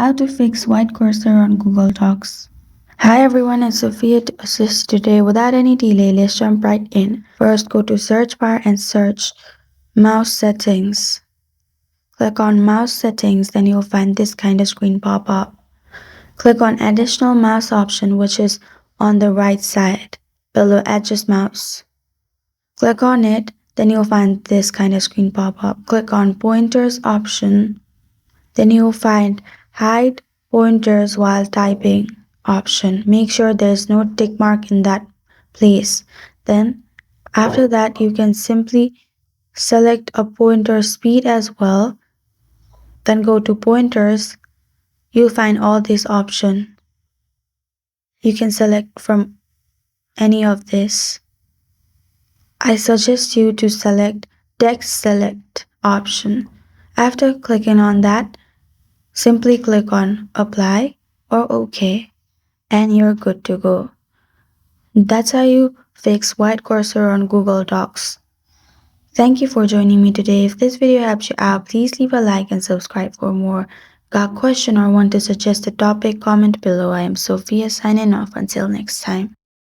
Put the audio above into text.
How to fix white cursor on Google Docs. Hi everyone, it's Sophia to assist today. Without any delay, let's jump right in. First, go to search bar and search mouse settings. Click on mouse settings, then you'll find this kind of screen pop up. Click on additional mouse option, which is on the right side below adjust mouse. Click on it, then you'll find this kind of screen pop up. Click on pointers option. Then you'll find hide pointers while typing option. Make sure there's no tick mark in that place. Then after that, you can simply select a pointer speed as well. Then go to pointers. You'll find all these options. You can select from any of this. I suggest you to select text select option. After clicking on that, simply click on apply or OK and you're good to go. That's how you fix white cursor on Google Docs. Thank you for joining me today. If this video helps you out, please leave a like and subscribe for more. Got a question or want to suggest a topic? Comment below. I am Sophia signing off. Until next time.